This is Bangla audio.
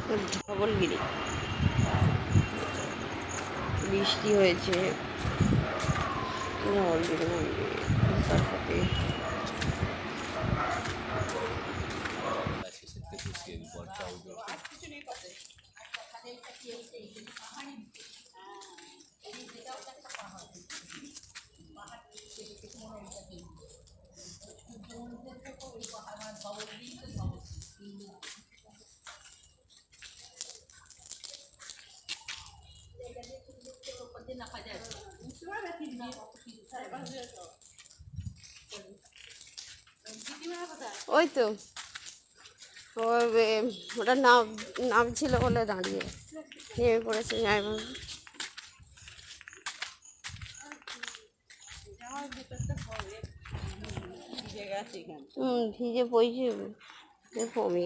ধবলগিরি বৃষ্টি হয়েছে। ধবলগিরি মন্দির তারপরে ওই তো ওটা নামছিল বলে দাঁড়িয়ে নেমে পড়েছে জামাইবাবু। ভিজে পড়েছে কমিয়ে